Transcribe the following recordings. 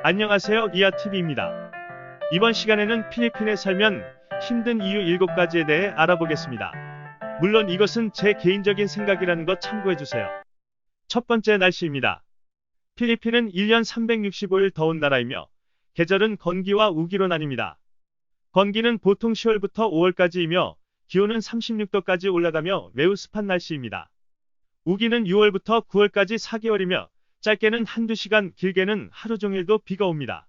안녕하세요, 이아TV입니다. 이번 시간에는 필리핀에 살면 힘든 이유 7가지에 대해 알아보겠습니다. 물론 이것은 제 개인적인 생각이라는 것 참고해주세요. 첫 번째, 날씨입니다. 필리핀은 1년 365일 더운 나라이며 계절은 건기와 우기로 나뉩니다. 건기는 보통 10월부터 5월까지이며 기온은 36도까지 올라가며 매우 습한 날씨입니다. 우기는 6월부터 9월까지 4개월이며 짧게는 한두 시간, 길게는 하루 종일도 비가 옵니다.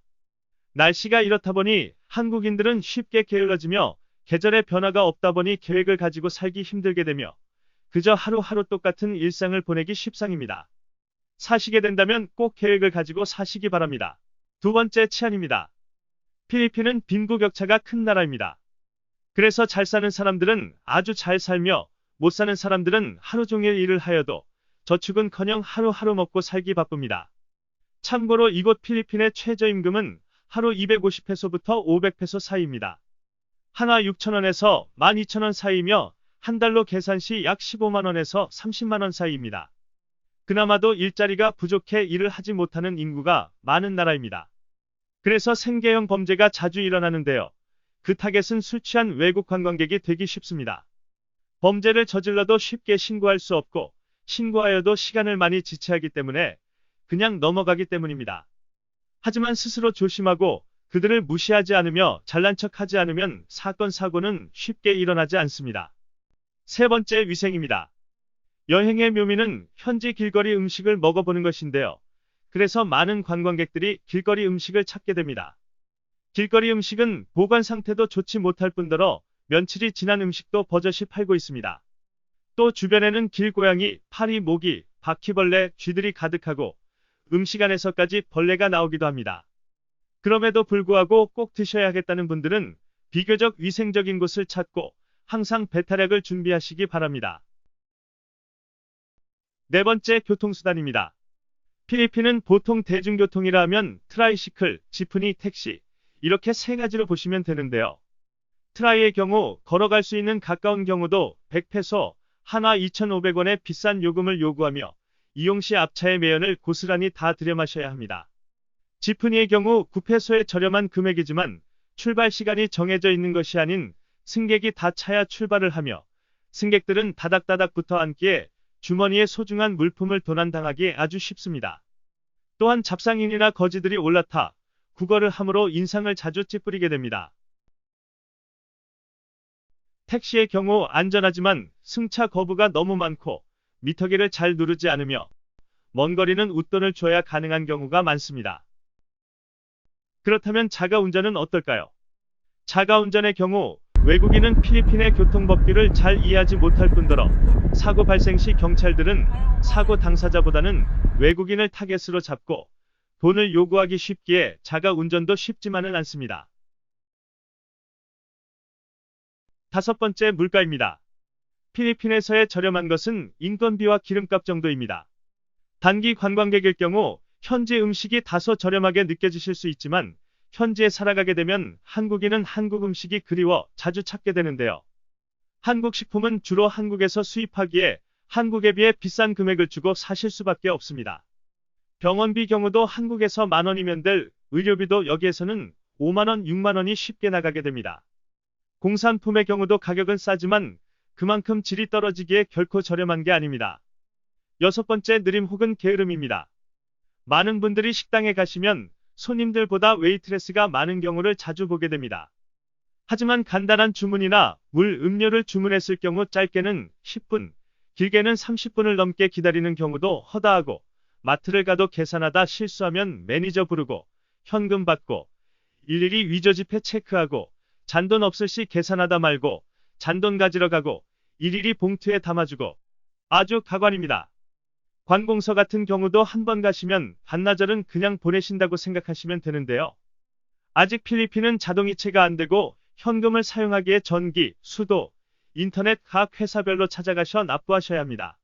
날씨가 이렇다 보니 한국인들은 쉽게 게을러지며 계절의 변화가 없다 보니 계획을 가지고 살기 힘들게 되며 그저 하루하루 똑같은 일상을 보내기 십상입니다. 사시게 된다면 꼭 계획을 가지고 사시기 바랍니다. 두 번째, 치안입니다. 필리핀은 빈부격차가 큰 나라입니다. 그래서 잘 사는 사람들은 아주 잘 살며 못 사는 사람들은 하루 종일 일을 하여도 저축은커녕 하루하루 먹고 살기 바쁩니다. 참고로 이곳 필리핀의 최저임금은 하루 250페소부터 500페소 사이입니다. 한화 6천원에서 12,000원 사이이며 한 달로 계산 시 약 15만원에서 30만원 사이입니다. 그나마도 일자리가 부족해 일을 하지 못하는 인구가 많은 나라입니다. 그래서 생계형 범죄가 자주 일어나는데요. 그 타겟은 술 취한 외국 관광객이 되기 쉽습니다. 범죄를 저질러도 쉽게 신고할 수 없고 신고하여도 시간을 많이 지체하기 때문에 그냥 넘어가기 때문입니다. 하지만 스스로 조심하고 그들을 무시하지 않으며 잘난 척하지 않으면 사건 사고는 쉽게 일어나지 않습니다. 세 번째, 위생입니다. 여행의 묘미는 현지 길거리 음식을 먹어보는 것인데요. 그래서 많은 관광객들이 길거리 음식을 찾게 됩니다. 길거리 음식은 보관 상태도 좋지 못할 뿐더러 며칠이 지난 음식도 버젓이 팔고 있습니다. 또 주변에는 길고양이, 파리, 모기, 바퀴벌레, 쥐들이 가득하고 음식 안에서까지 벌레가 나오기도 합니다. 그럼에도 불구하고 꼭 드셔야겠다는 분들은 비교적 위생적인 곳을 찾고 항상 배탈약을 준비하시기 바랍니다. 네 번째, 교통수단입니다. 필리핀은 보통 대중교통이라 하면 트라이시클, 지프니, 택시 이렇게 세 가지로 보시면 되는데요. 트라이의 경우 걸어갈 수 있는 가까운 경우도 100페소, 한화 2,500원의 비싼 요금을 요구하며 이용 시 앞차의 매연을 고스란히 다 들여마셔야 합니다. 지프니의 경우 9페소의 저렴한 금액이지만 출발 시간이 정해져 있는 것이 아닌 승객이 다 차야 출발을 하며 승객들은 다닥다닥 붙어 앉기에 주머니에 소중한 물품을 도난당하기 아주 쉽습니다. 또한 잡상인이나 거지들이 올라타 구걸을 함으로 인상을 자주 찌푸리게 됩니다. 택시의 경우 안전하지만 승차 거부가 너무 많고 미터기를 잘 누르지 않으며 먼 거리는 웃돈을 줘야 가능한 경우가 많습니다. 그렇다면 자가운전은 어떨까요? 자가운전의 경우 외국인은 필리핀의 교통법규를 잘 이해하지 못할 뿐더러 사고 발생 시 경찰들은 사고 당사자보다는 외국인을 타겟으로 잡고 돈을 요구하기 쉽기에 자가운전도 쉽지만은 않습니다. 다섯 번째, 물가입니다. 필리핀에서의 저렴한 것은 인건비와 기름값 정도입니다. 단기 관광객일 경우 현지 음식이 다소 저렴하게 느껴지실 수 있지만 현지에 살아가게 되면 한국인은 한국 음식이 그리워 자주 찾게 되는데요. 한국 식품은 주로 한국에서 수입하기에 한국에 비해 비싼 금액을 주고 사실 수밖에 없습니다. 병원비 경우도 한국에서 만원이면 될 의료비도 여기에서는 5만원, 6만원이 쉽게 나가게 됩니다. 공산품의 경우도 가격은 싸지만 그만큼 질이 떨어지기에 결코 저렴한 게 아닙니다. 여섯 번째, 느림 혹은 게으름입니다. 많은 분들이 식당에 가시면 손님들보다 웨이트레스가 많은 경우를 자주 보게 됩니다. 하지만 간단한 주문이나 물, 음료를 주문했을 경우 짧게는 10분, 길게는 30분을 넘게 기다리는 경우도 허다하고 마트를 가도 계산하다 실수하면 매니저 부르고 현금 받고 일일이 위조지폐 체크하고 잔돈 없을 시 계산하다 말고 잔돈 가지러 가고 일일이 봉투에 담아주고 아주 가관입니다. 관공서 같은 경우도 한번 가시면 반나절은 그냥 보내신다고 생각하시면 되는데요. 아직 필리핀은 자동이체가 안 되고 현금을 사용하기에 전기, 수도, 인터넷 각 회사별로 찾아가셔 납부하셔야 합니다.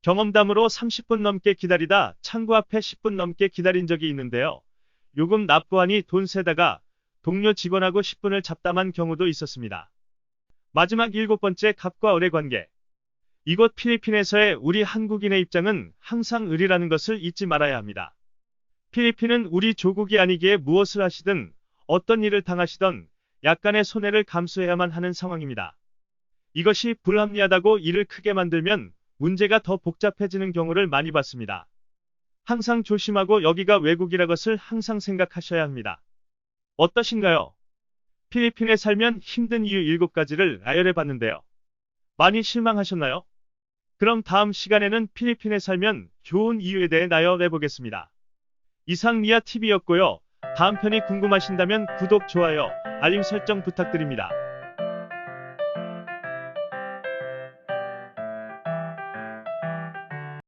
경험담으로 30분 넘게 기다리다 창구 앞에 10분 넘게 기다린 적이 있는데요. 요금 납부하니 돈 세다가 동료 직원하고 10분을 잡담한 경우도 있었습니다. 마지막 7번째, 갑과 을의 관계. 이곳 필리핀에서의 우리 한국인의 입장은 항상 을이라는 것을 잊지 말아야 합니다. 필리핀은 우리 조국이 아니기에 무엇을 하시든 어떤 일을 당하시던 약간의 손해를 감수해야만 하는 상황입니다. 이것이 불합리하다고 일을 크게 만들면 문제가 더 복잡해지는 경우를 많이 봤습니다. 항상 조심하고 여기가 외국이라 것을 항상 생각하셔야 합니다. 어떠신가요? 필리핀에 살면 힘든 이유 7가지를 나열해 봤는데요. 많이 실망하셨나요? 그럼 다음 시간에는 필리핀에 살면 좋은 이유에 대해 나열해 보겠습니다. 이상 리아TV였고요. 다음 편이 궁금하신다면 구독, 좋아요, 알림 설정 부탁드립니다.